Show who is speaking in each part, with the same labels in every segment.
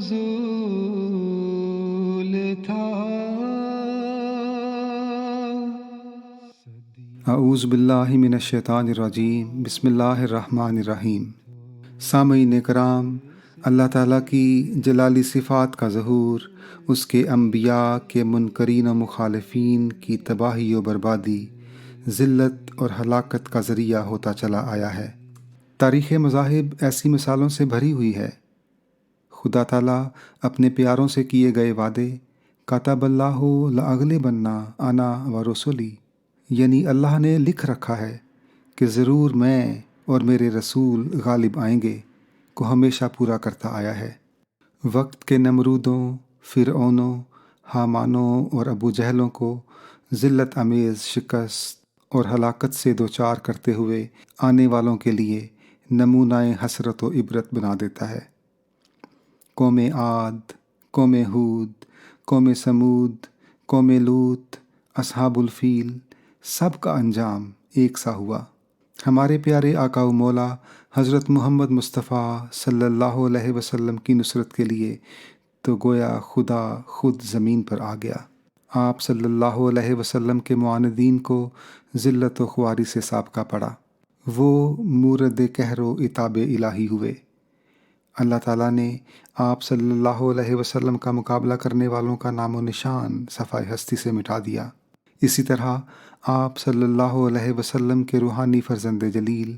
Speaker 1: نزول تھا۔
Speaker 2: اعوذ باللہ من الشیطان الرجیم، بسم اللہ الرحمن الرحیم۔ سامعین کرام، اللہ تعالیٰ کی جلالی صفات کا ظہور اس کے انبیاء کے منکرین و مخالفین کی تباہی و بربادی، ذلت اور ہلاکت کا ذریعہ ہوتا چلا آیا ہے۔ تاریخ مذاہب ایسی مثالوں سے بھری ہوئی ہے۔ خدا تعالیٰ اپنے پیاروں سے کیے گئے وعدے، کتب اللہ لأغلبن انا ورسلی، یعنی اللہ نے لکھ رکھا ہے کہ ضرور میں اور میرے رسول غالب آئیں گے، کو ہمیشہ پورا کرتا آیا ہے۔ وقت کے نمرودوں، فرعونوں، حامانوں اور ابو جہلوں کو ذلت امیز شکست اور ہلاکت سے دوچار کرتے ہوئے آنے والوں کے لیے نمونہ حسرت و عبرت بنا دیتا ہے۔ قوم عاد، قوم ہود، قوم سمود، قوم لوط، اصحاب الفیل، سب کا انجام ایک سا ہوا۔ ہمارے پیارے آقا و مولا حضرت محمد مصطفیٰ صلی اللہ علیہ وسلم کی نصرت کے لیے تو گویا خدا خود زمین پر آ گیا۔ آپ صلی اللہ علیہ وسلم کے معاندین کو ذلت و خواری سے سابقہ پڑا۔ وہ مورد قہر و عتاب الہی ہوئے۔ اللہ تعالیٰ نے آپ صلی اللہ علیہ وسلم کا مقابلہ کرنے والوں کا نام و نشان صفحہ ہستی سے مٹا دیا۔ اسی طرح آپ صلی اللہ علیہ وسلم کے روحانی فرزند جلیل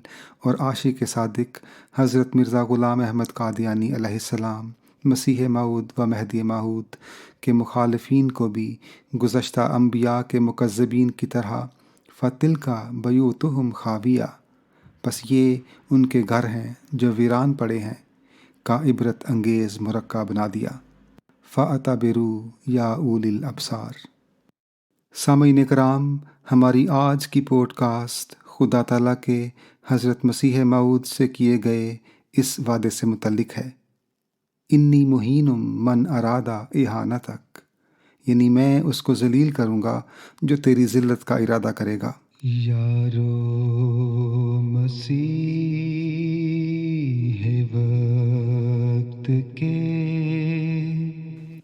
Speaker 2: اور عاشق صادق حضرت مرزا غلام احمد قادیانی علیہ السلام، مسیح موعود و مہدی موعود کے مخالفین کو بھی گزشتہ انبیاء کے مکذبین کی طرح فَتِلْکَ بَیُوتُہُمْ خَاوِیَہ، پس یہ ان کے گھر ہیں جو ویران پڑے ہیں، کا عبرت انگیز مرقع بنا دیا۔ فَاعْتَبِرُوا یا اولی الابصار۔ سامعین کرام، ہماری آج کی پوڈ کاسٹ خدا تعالیٰ کے حضرت مسیح موعود سے کیے گئے اس وعدے سے متعلق ہے، انی مہین من ارادہ اہانتک، یعنی میں اس کو ذلیل کروں گا جو تیری ذلت کا ارادہ کرے گا۔
Speaker 1: یارو مسیح وقت کے،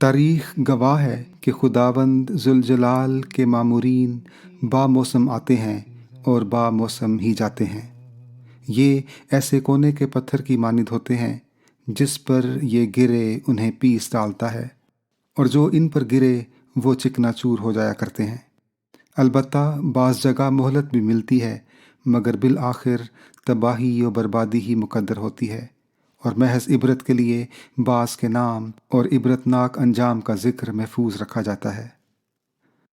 Speaker 2: تاریخ گواہ ہے کہ خداوند ذوالجلال کے مامورین با موسم آتے ہیں اور با موسم ہی جاتے ہیں۔ یہ ایسے کونے کے پتھر کی مانند ہوتے ہیں جس پر یہ گرے انہیں پیس ڈالتا ہے، اور جو ان پر گرے وہ چکنا چور ہو جایا کرتے ہیں۔ البتہ بعض جگہ مہلت بھی ملتی ہے، مگر بالآخر تباہی و بربادی ہی مقدر ہوتی ہے، اور محض عبرت کے لیے بعض کے نام اور عبرتناک انجام کا ذکر محفوظ رکھا جاتا ہے۔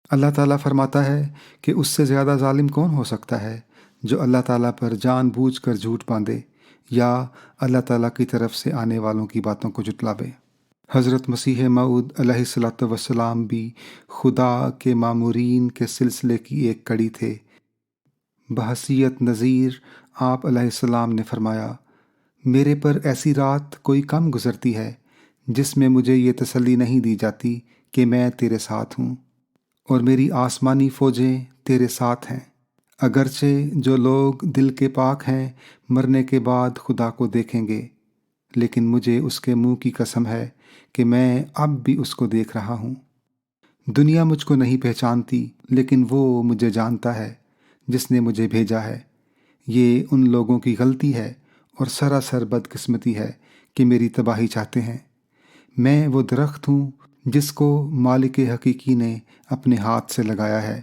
Speaker 2: اللہ تعالیٰ فرماتا ہے کہ اس سے زیادہ ظالم کون ہو سکتا ہے جو اللہ تعالیٰ پر جان بوجھ کر جھوٹ باندھے یا اللہ تعالیٰ کی طرف سے آنے والوں کی باتوں کو جھٹلاوے۔ حضرت مسیح موعود علیہ الصلوۃ والسلام بھی خدا کے مامورین کے سلسلے کی ایک کڑی تھے۔ بحیثیت نذیر آپ علیہ السلام نے فرمایا، میرے پر ایسی رات کوئی کم گزرتی ہے جس میں مجھے یہ تسلی نہیں دی جاتی کہ میں تیرے ساتھ ہوں، اور میری آسمانی فوجیں تیرے ساتھ ہیں۔ اگرچہ جو لوگ دل کے پاک ہیں مرنے کے بعد خدا کو دیکھیں گے، لیکن مجھے اس کے منہ کی قسم ہے کہ میں اب بھی اس کو دیکھ رہا ہوں۔ دنیا مجھ کو نہیں پہچانتی، لیکن وہ مجھے جانتا ہے جس نے مجھے بھیجا ہے۔ یہ ان لوگوں کی غلطی ہے اور سراسر بدقسمتی ہے کہ میری تباہی چاہتے ہیں۔ میں وہ درخت ہوں جس کو مالک حقیقی نے اپنے ہاتھ سے لگایا ہے۔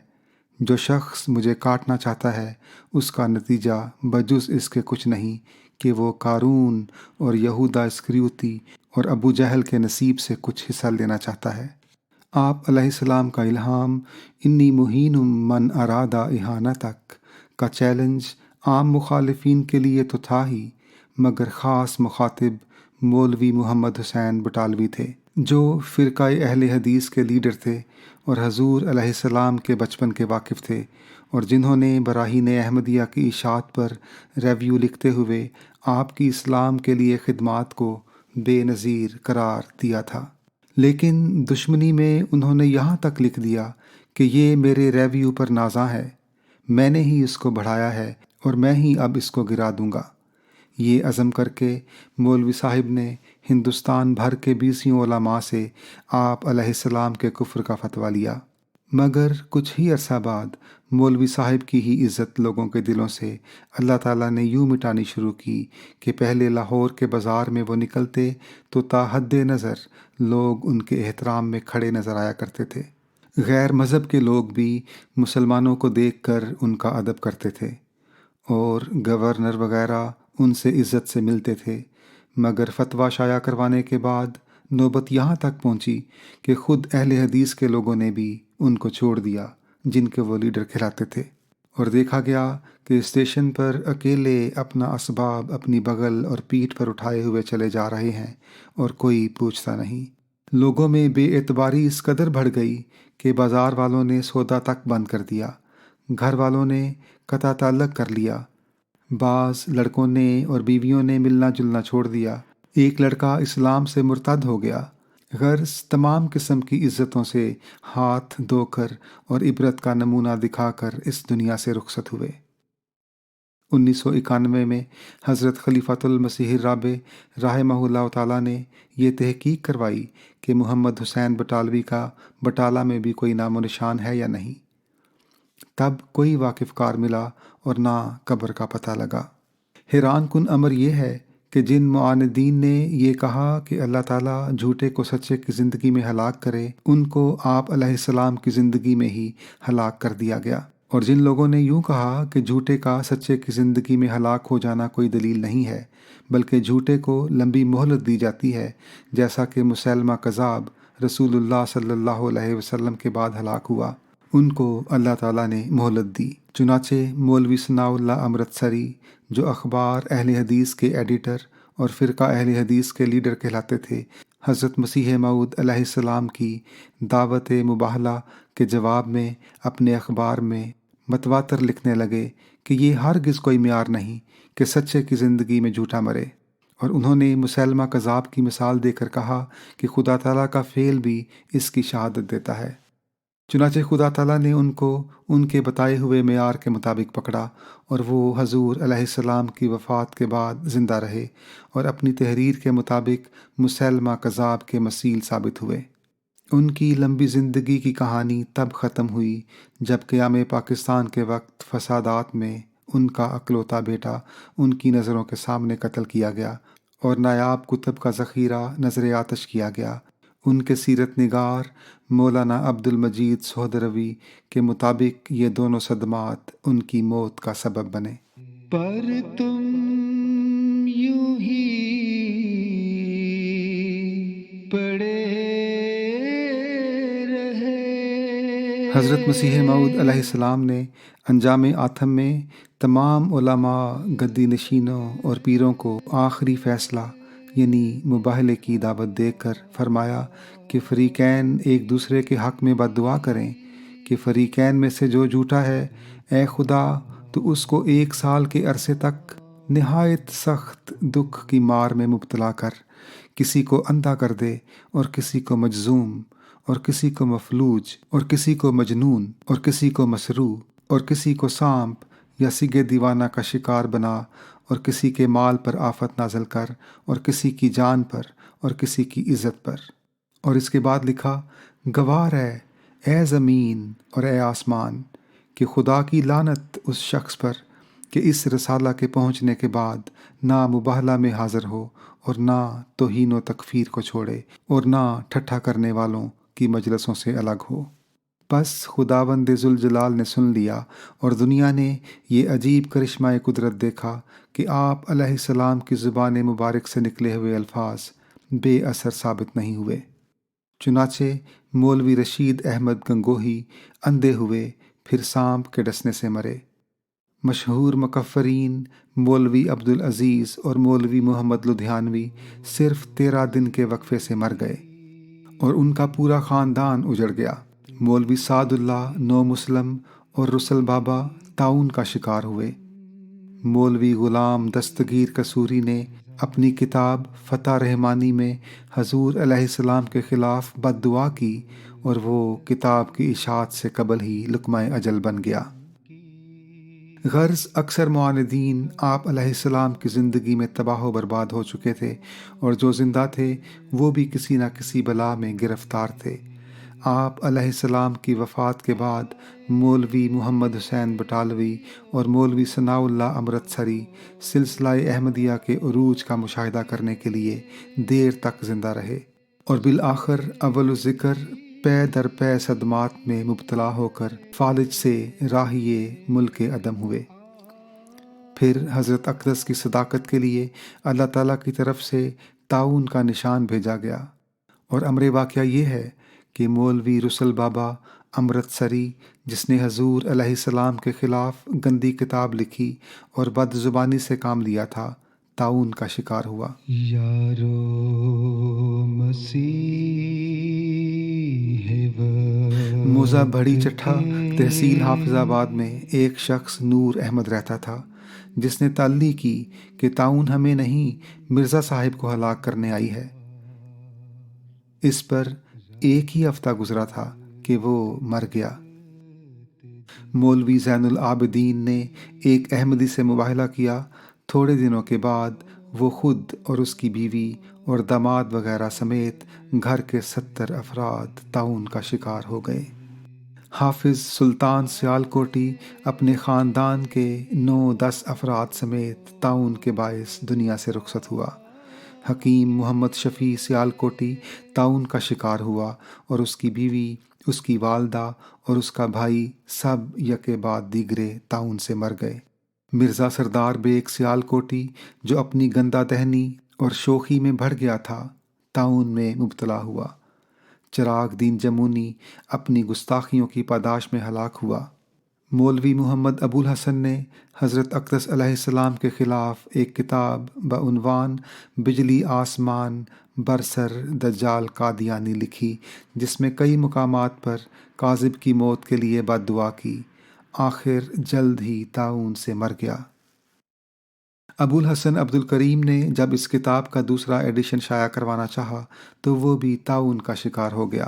Speaker 2: جو شخص مجھے کاٹنا چاہتا ہے اس کا نتیجہ بجز اس کے کچھ نہیں کہ وہ قارون اور یہودا اسکریوتی اور ابو جہل کے نصیب سے کچھ حصہ لینا چاہتا ہے۔ آپ علیہ السلام کا الہام انی مہین من ارادہ اہانتک کا چیلنج عام مخالفین کے لیے تو تھا ہی، مگر خاص مخاطب مولوی محمد حسین بٹالوی تھے، جو فرقہ اہل حدیث کے لیڈر تھے اور حضور علیہ السلام کے بچپن کے واقف تھے، اور جنہوں نے براہین احمدیہ کی اشاعت پر ریویو لکھتے ہوئے آپ کی اسلام کے لیے خدمات کو بے نظیر قرار دیا تھا۔ لیکن دشمنی میں انہوں نے یہاں تک لکھ دیا کہ یہ میرے ریویو پر نازاں ہے، میں نے ہی اس کو بڑھایا ہے اور میں ہی اب اس کو گرا دوں گا۔ یہ عزم کر کے مولوی صاحب نے ہندوستان بھر کے 20 علماء سے آپ علیہ السلام کے کفر کا فتویٰ لیا، مگر کچھ ہی عرصہ بعد مولوی صاحب کی ہی عزت لوگوں کے دلوں سے اللہ تعالیٰ نے یوں مٹانی شروع کی کہ پہلے لاہور کے بازار میں وہ نکلتے تو تا حد نظر لوگ ان کے احترام میں کھڑے نظر آیا کرتے تھے۔ غیر مذہب کے لوگ بھی مسلمانوں کو دیکھ کر ان کا ادب کرتے تھے اور گورنر وغیرہ ان سے عزت سے ملتے تھے، مگر فتویٰ شائع کروانے کے بعد نوبت یہاں تک پہنچی کہ خود اہل حدیث کے لوگوں نے بھی ان کو چھوڑ دیا جن کے وہ لیڈر کہلاتے تھے، اور دیکھا گیا کہ اسٹیشن پر اکیلے اپنا اسباب اپنی بغل اور پیٹھ پر اٹھائے ہوئے چلے جا رہے ہیں اور کوئی پوچھتا نہیں۔ لوگوں میں بے اعتباری اس قدر بڑھ گئی کہ بازار والوں نے سودا تک بند کر دیا، گھر والوں نے قطع تعلق کر لیا، بعض لڑکوں نے اور بیویوں نے ملنا جلنا چھوڑ دیا، ایک لڑکا اسلام سے مرتد ہو گیا، غرض تمام قسم کی عزتوں سے ہاتھ دھو کر اور عبرت کا نمونہ دکھا کر اس دنیا سے رخصت ہوئے۔ 1991 میں حضرت خلیفۃ المسیح الرابع رحمہ اللہ تعالیٰ نے یہ تحقیق کروائی کہ محمد حسین بٹالوی کا بٹالہ میں بھی کوئی نام و نشان ہے یا نہیں۔ تب کوئی واقف کار ملا اور نہ قبر کا پتہ لگا۔ حیران کن امر یہ ہے کہ جن معاندین نے یہ کہا کہ اللہ تعالیٰ جھوٹے کو سچے کی زندگی میں ہلاک کرے، ان کو آپ علیہ السلام کی زندگی میں ہی ہلاک کر دیا گیا، اور جن لوگوں نے یوں کہا کہ جھوٹے کا سچے کی زندگی میں ہلاک ہو جانا کوئی دلیل نہیں ہے، بلکہ جھوٹے کو لمبی مہلت دی جاتی ہے، جیسا کہ مسیلمہ کذاب رسول اللہ صلی اللہ علیہ وسلم کے بعد ہلاک ہوا، ان کو اللہ تعالیٰ نے مہلت دی۔ چنانچہ مولوی ثناء اللہ امرتسری، جو اخبار اہل حدیث کے ایڈیٹر اور فرقہ اہل حدیث کے لیڈر کہلاتے تھے، حضرت مسیح موعود علیہ السلام کی دعوت مباہلہ کے جواب میں اپنے اخبار میں متواتر لکھنے لگے کہ یہ ہرگز کوئی معیار نہیں کہ سچے کی زندگی میں جھوٹا مرے، اور انہوں نے مسیلمہ کذاب کی مثال دے کر کہا کہ خدا تعالیٰ کا فعل بھی اس کی شہادت دیتا ہے۔ چنانچہ خدا تعالیٰ نے ان کو ان کے بتائے ہوئے معیار کے مطابق پکڑا، اور وہ حضور علیہ السلام کی وفات کے بعد زندہ رہے اور اپنی تحریر کے مطابق مسیلمہ کذاب کے مثیل ثابت ہوئے۔ ان کی لمبی زندگی کی کہانی تب ختم ہوئی جب قیام پاکستان کے وقت فسادات میں ان کا اکلوتا بیٹا ان کی نظروں کے سامنے قتل کیا گیا اور نایاب کتب کا ذخیرہ نظر آتش کیا گیا۔ ان کے سیرت نگار مولانا عبد المجید سہدروی کے مطابق یہ دونوں صدمات ان کی موت کا سبب بنے۔
Speaker 1: پر تم یوں ہی پڑے رہے۔
Speaker 2: حضرت مسیح موعود علیہ السلام نے انجام آتم میں تمام علماء، گدی نشینوں اور پیروں کو آخری فیصلہ یعنی مباہلے کی دعوت دے کر فرمایا کہ فریقین ایک دوسرے کے حق میں بد دعا کریں کہ فریقین میں سے جو جھوٹا ہے، اے خدا تو اس کو 1 سال کے عرصے تک نہایت سخت دکھ کی مار میں مبتلا کر، کسی کو اندھا کر دے اور کسی کو مجذوم اور کسی کو مفلوج اور کسی کو مجنون اور کسی کو مسروع اور کسی کو سانپ یا سگے دیوانہ کا شکار بنا اور کسی کے مال پر آفت نازل کر اور کسی کی جان پر اور کسی کی عزت پر۔ اور اس کے بعد لکھا، گوار ہے اے زمین اور اے آسمان کہ خدا کی لعنت اس شخص پر کہ اس رسالہ کے پہنچنے کے بعد نہ مباہلہ میں حاضر ہو اور نہ توہین و تکفیر کو چھوڑے اور نہ ٹھٹھا کرنے والوں کی مجلسوں سے الگ ہو۔ پس خداوند ذوالجلال نے سن لیا اور دنیا نے یہ عجیب کرشمہ قدرت دیکھا کہ آپ علیہ السلام کی زبان مبارک سے نکلے ہوئے الفاظ بے اثر ثابت نہیں ہوئے۔ چنانچہ مولوی رشید احمد گنگوہی اندھے ہوئے، پھر سانپ کے ڈسنے سے مرے۔ مشہور مکفرین مولوی عبدالعزیز اور مولوی محمد لدھیانوی صرف 13 دن کے وقفے سے مر گئے اور ان کا پورا خاندان اجڑ گیا۔ مولوی سعد اللہ نو مسلم اور رسل بابا طاعون کا شکار ہوئے۔ مولوی غلام دستگیر قصوری نے اپنی کتاب فتح رحمانی میں حضور علیہ السلام کے خلاف بد دعا کی اور وہ کتاب کی اشاعت سے قبل ہی لقمہ اجل بن گیا۔ غرض اکثر معاندین آپ علیہ السلام کی زندگی میں تباہ و برباد ہو چکے تھے، اور جو زندہ تھے وہ بھی کسی نہ کسی بلا میں گرفتار تھے۔ آپ علیہ السلام کی وفات کے بعد مولوی محمد حسین بٹالوی اور مولوی ثناء اللہ امرتسری سلسلہ احمدیہ کے عروج کا مشاہدہ کرنے کے لیے دیر تک زندہ رہے، اور بالآخر اول الذکر پے در پے صدمات میں مبتلا ہو کر فالج سے راہیے ملک عدم ہوئے۔ پھر حضرت اقدس کی صداقت کے لیے اللہ تعالیٰ کی طرف سے تعاون کا نشان بھیجا گیا، اور امر واقعہ یہ ہے کہ مولوی رسل بابا امرتسری، جس نے حضور علیہ السلام کے خلاف گندی کتاب لکھی اور بد زبانی سے کام لیا تھا، تعاون کا شکار ہوا۔
Speaker 1: یارو مسیح وقت
Speaker 2: موزہ بڑی چٹھا تحصیل حافظ آباد میں ایک شخص نور احمد رہتا تھا، جس نے تعلی کی کہ تعاون ہمیں نہیں مرزا صاحب کو ہلاک کرنے آئی ہے۔ اس پر ایک ہی ہفتہ گزرا تھا کہ وہ مر گیا۔ مولوی زین العابدین نے ایک احمدی سے مباہلہ کیا۔ تھوڑے دنوں کے بعد وہ خود اور اس کی بیوی اور داماد وغیرہ سمیت گھر کے 70 افراد تعاون کا شکار ہو گئے۔ حافظ سلطان سیالکوٹی اپنے خاندان کے 9-10 افراد سمیت تعاون کے باعث دنیا سے رخصت ہوا۔ حکیم محمد شفیع سیالکوٹی تعاون کا شکار ہوا، اور اس کی بیوی، اس کی والدہ اور اس کا بھائی سب یکے بعد دیگرے تعاون سے مر گئے۔ مرزا سردار بیگ سیالکوٹی، جو اپنی گندہ دہنی اور شوخی میں بڑھ گیا تھا، تعاون میں مبتلا ہوا۔ چراغ دین جمونی اپنی گستاخیوں کی پاداش میں ہلاک ہوا۔ مولوی محمد ابو الحسن نے حضرت اقدس علیہ السلام کے خلاف ایک کتاب بعنوان بجلی آسمان برسر دجال قادیانی لکھی، جس میں کئی مقامات پر کاذب کی موت کے لیے بد دعا کی۔ آخر جلد ہی تعاون سے مر گیا۔ ابو الحسن عبد الکریم نے جب اس کتاب کا دوسرا ایڈیشن شائع کروانا چاہا تو وہ بھی تعاون کا شکار ہو گیا۔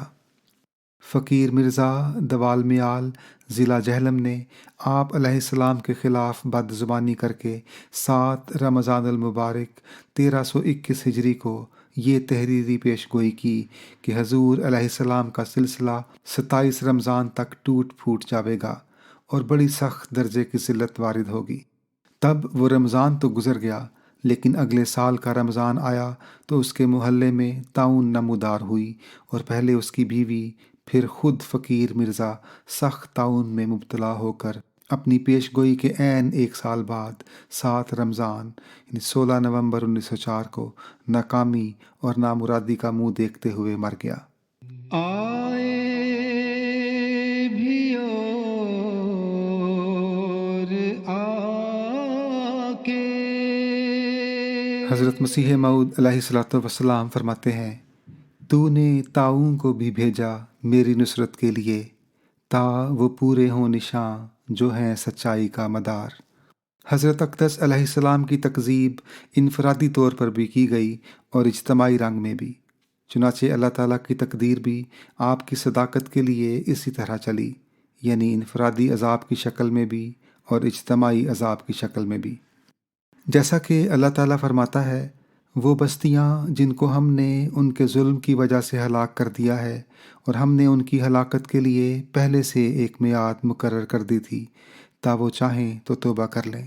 Speaker 2: فقیر مرزا دوال میال ضلع جہلم نے آپ علیہ السلام کے خلاف بد زبانی کر کے 7 رمضان المبارک 1321 ہجری کو یہ تحریری پیش گوئی کی کہ حضور علیہ السلام کا سلسلہ 27 رمضان تک ٹوٹ پھوٹ جاوے گا اور بڑی سخت درجے کی ذلت وارد ہوگی۔ تب وہ رمضان تو گزر گیا، لیکن اگلے سال کا رمضان آیا تو اس کے محلے میں تعاون نمودار ہوئی، اور پہلے اس کی بیوی پھر خود فقیر مرزا سخت تعاون میں مبتلا ہو کر اپنی پیش گوئی کے عین 1 سال بعد 7 رمضان یعنی 16 نومبر 1904 کو ناکامی اور نامرادی کا منہ دیکھتے ہوئے مر گیا۔
Speaker 1: آئے بھی اور آ کے
Speaker 2: حضرت مسیح موعود علیہ الصلوۃ والسلام فرماتے ہیں، تو نے تعاون کو بھی بھیجا میری نصرت کے لیے، تا وہ پورے ہوں نشاں جو ہیں سچائی کا مدار۔ حضرت اقدس علیہ السلام کی تکذیب انفرادی طور پر بھی کی گئی اور اجتماعی رنگ میں بھی، چنانچہ اللہ تعالیٰ کی تقدیر بھی آپ کی صداقت کے لیے اسی طرح چلی، یعنی انفرادی عذاب کی شکل میں بھی اور اجتماعی عذاب کی شکل میں بھی۔ جیسا کہ اللہ تعالیٰ فرماتا ہے، وہ بستیاں جن کو ہم نے ان کے ظلم کی وجہ سے ہلاک کر دیا ہے، اور ہم نے ان کی ہلاکت کے لیے پہلے سے ایک میعاد مقرر کر دی تھی، تا وہ چاہیں تو توبہ کر لیں۔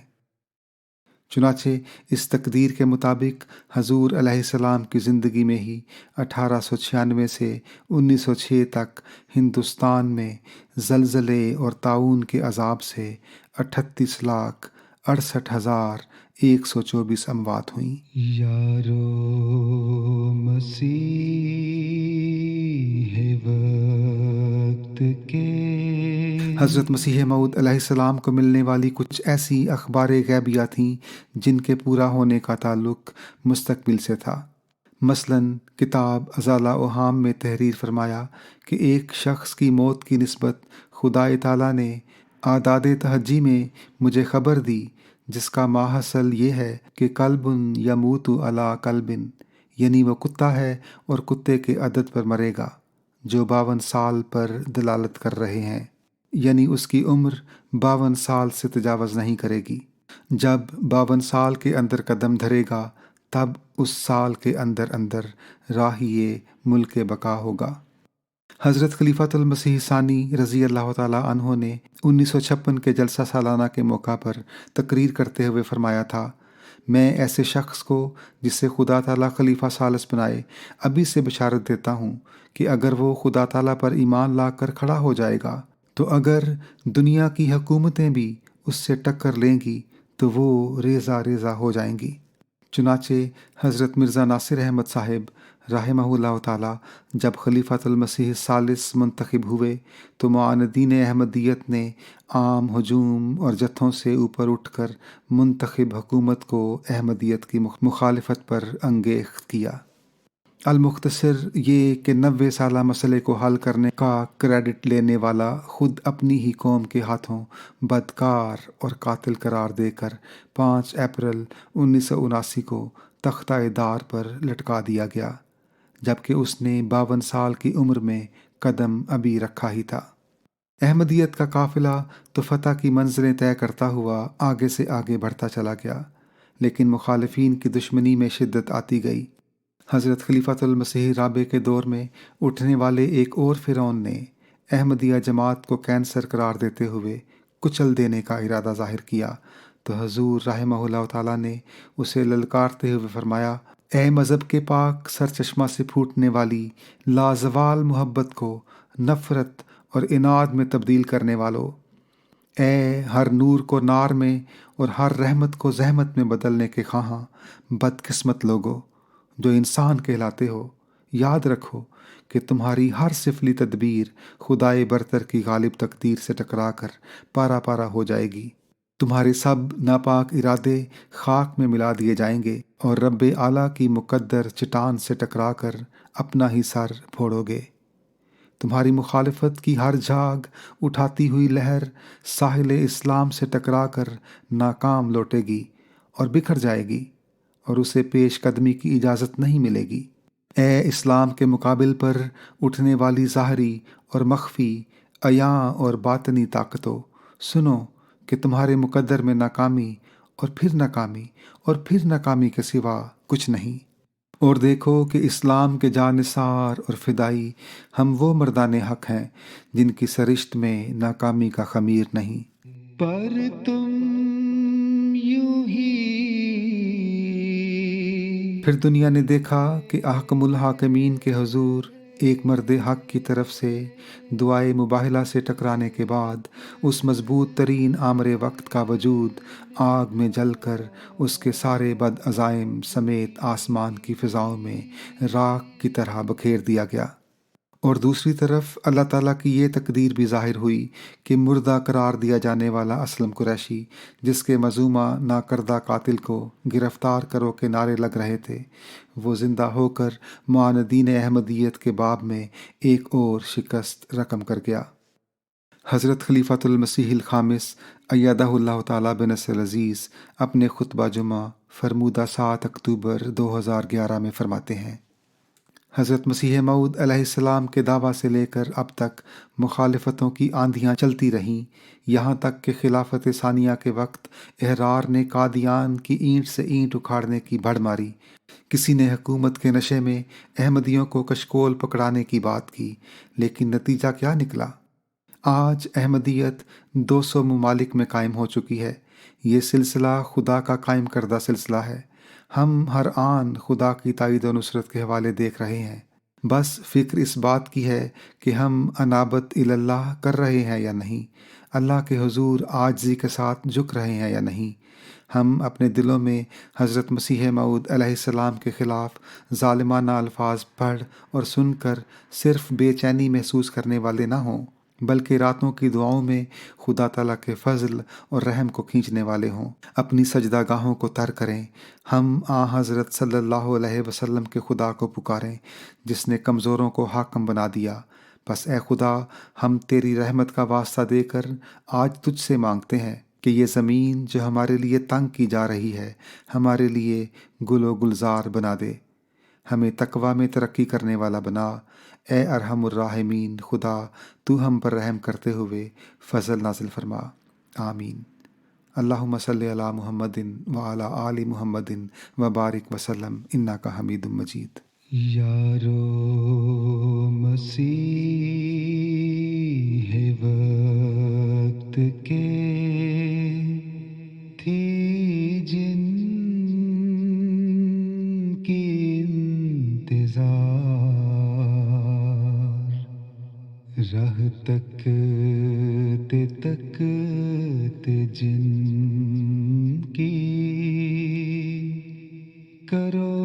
Speaker 2: چنانچہ اس تقدیر کے مطابق حضور علیہ السلام کی زندگی میں ہی 1896 سے 1906 تک ہندوستان میں زلزلے اور تعاون کے عذاب سے 38,68,124 اموات ہوئیں۔
Speaker 1: یارو مسیح وقت کے
Speaker 2: حضرت مسیح موعود علیہ السلام کو ملنے والی کچھ ایسی اخبار غیبیہ تھیں جن کے پورا ہونے کا تعلق مستقبل سے تھا۔ مثلاً کتاب ازالہ اوہام میں تحریر فرمایا کہ ایک شخص کی موت کی نسبت خدائے تعالیٰ نے اعداد تہجی میں مجھے خبر دی، جس کا ماحصل یہ ہے کہ کلب یموت علی کلب، یعنی وہ کتا ہے اور کتے کے عدد پر مرے گا، جو 52 سال پر دلالت کر رہے ہیں۔ یعنی اس کی عمر 52 سال سے تجاوز نہیں کرے گی۔ جب 52 سال کے اندر قدم دھرے گا تب اس سال کے اندر اندر راہی ملک بقا ہوگا۔ حضرت خلیفۃ المسیح ثانی رضی اللہ تعالیٰ عنہ نے 1956 کے جلسہ سالانہ کے موقع پر تقریر کرتے ہوئے فرمایا تھا، میں ایسے شخص کو جسے خدا تعالیٰ خلیفہ ثالث بنائے ابھی سے بشارت دیتا ہوں کہ اگر وہ خدا تعالیٰ پر ایمان لا کر کھڑا ہو جائے گا تو اگر دنیا کی حکومتیں بھی اس سے ٹکر لیں گی تو وہ ریزہ ریزہ ہو جائیں گی۔ چنانچہ حضرت مرزا ناصر احمد صاحب رحمہ اللہ تعالیٰ جب خلیفۃ المسیح ثالث منتخب ہوئے تو معاندین احمدیت نے عام ہجوم اور جتھوں سے اوپر اٹھ کر منتخب حکومت کو احمدیت کی مخالفت پر انگیخت کیا۔ المختصر یہ کہ 90 سالہ مسئلے کو حل کرنے کا کریڈٹ لینے والا خود اپنی ہی قوم کے ہاتھوں بدکار اور قاتل قرار دے کر 5 اپریل 1979 کو تختہ دار پر لٹکا دیا گیا، جبکہ اس نے 52 سال کی عمر میں قدم ابھی رکھا ہی تھا۔ احمدیت کا قافلہ تو فتح کی منزلیں طے کرتا ہوا آگے سے آگے بڑھتا چلا گیا، لیکن مخالفین کی دشمنی میں شدت آتی گئی۔ حضرت خلیفۃ المسیح رابع کے دور میں اٹھنے والے ایک اور فرعون نے احمدیہ جماعت کو کینسر قرار دیتے ہوئے کچل دینے کا ارادہ ظاہر کیا تو حضور رحمہ اللہ تعالیٰ نے اسے للکارتے ہوئے فرمایا، اے مذہب کے پاک سرچشمہ سے پھوٹنے والی لازوال محبت کو نفرت اور اناد میں تبدیل کرنے والو، اے ہر نور کو نار میں اور ہر رحمت کو زحمت میں بدلنے کے خواہاں بدقسمت لوگو جو انسان کہلاتے ہو، یاد رکھو کہ تمہاری ہر سفلی تدبیر خدائے برتر کی غالب تقدیر سے ٹکرا کر پارا پارا ہو جائے گی۔ تمہارے سب ناپاک ارادے خاک میں ملا دیے جائیں گے اور رب اعلیٰ کی مقدر چٹان سے ٹکرا کر اپنا ہی سر پھوڑو گے۔ تمہاری مخالفت کی ہر جھاگ اٹھاتی ہوئی لہر ساحل اسلام سے ٹکرا کر ناکام لوٹے گی اور بکھر جائے گی اور اسے پیش قدمی کی اجازت نہیں ملے گی۔ اے اسلام کے مقابل پر اٹھنے والی ظاہری اور مخفی، عیاں اور باطنی طاقتوں، سنو کہ تمہارے مقدر میں ناکامی اور پھر ناکامی اور پھر ناکامی کے سوا کچھ نہیں، اور دیکھو کہ اسلام کے جانثار اور فدائی ہم وہ مردان حق ہیں جن کی سرشت میں ناکامی کا خمیر نہیں۔
Speaker 1: پر تم یوں ہی
Speaker 2: پھر دنیا نے دیکھا کہ احکم الحاکمین کے حضور ایک مرد حق کی طرف سے دعائے مباہلہ سے ٹکرانے کے بعد اس مضبوط ترین آمر وقت کا وجود آگ میں جل کر اس کے سارے بد عزائم سمیت آسمان کی فضاؤں میں راکھ کی طرح بکھیر دیا گیا، اور دوسری طرف اللہ تعالیٰ کی یہ تقدیر بھی ظاہر ہوئی کہ مردہ قرار دیا جانے والا اسلم قریشی، جس کے مظلومہ ناکردہ قاتل کو گرفتار کرو کے نعرے لگ رہے تھے، وہ زندہ ہو کر معاندین احمدیت کے باب میں ایک اور شکست رقم کر گیا۔ حضرت خلیفۃ المسیح الخامس ایدہ اللہ تعالیٰ بنصر العزیز اپنے خطبہ جمعہ فرمودہ 7 اکتوبر 2011 میں فرماتے ہیں، حضرت مسیح موعود علیہ السلام کے دعویٰ سے لے کر اب تک مخالفتوں کی آندھیاں چلتی رہیں، یہاں تک کہ خلافت ثانیہ کے وقت احرار نے قادیان کی اینٹ سے اینٹ اکھاڑنے کی بڑھ ماری۔ کسی نے حکومت کے نشے میں احمدیوں کو کشکول پکڑانے کی بات کی، لیکن نتیجہ کیا نکلا؟ آج احمدیت 200 ممالک میں قائم ہو چکی ہے۔ یہ سلسلہ خدا کا قائم کردہ سلسلہ ہے۔ ہم ہر آن خدا کی تائید و نصرت کے حوالے دیکھ رہے ہیں، بس فکر اس بات کی ہے کہ ہم انابت اللہ کر رہے ہیں یا نہیں، اللہ کے حضور عاجزی کے ساتھ جھک رہے ہیں یا نہیں۔ ہم اپنے دلوں میں حضرت مسیح موعود علیہ السلام کے خلاف ظالمانہ الفاظ پڑھ اور سن کر صرف بے چینی محسوس کرنے والے نہ ہوں، بلکہ راتوں کی دعاؤں میں خدا تعالیٰ کے فضل اور رحم کو کھینچنے والے ہوں۔ اپنی سجدہ گاہوں کو تر کریں، ہم حضرت صلی اللہ علیہ وسلم کے خدا کو پکاریں جس نے کمزوروں کو حاکم بنا دیا۔ بس اے خدا، ہم تیری رحمت کا واسطہ دے کر آج تجھ سے مانگتے ہیں کہ یہ زمین جو ہمارے لیے تنگ کی جا رہی ہے، ہمارے لیے گل و گلزار بنا دے۔ ہمیں تقوی میں ترقی کرنے والا بنا۔ اے ارحم الراحمین خدا، تو ہم پر رحم کرتے ہوئے فضل نازل فرما۔ آمین۔ اللہم صلی علی محمد وعلی آل محمد وبارک وسلم انک حمید مجید۔
Speaker 1: یارو مسیح وقت کے تھی جن کی انتظار، راہ تکتے جن کی کرو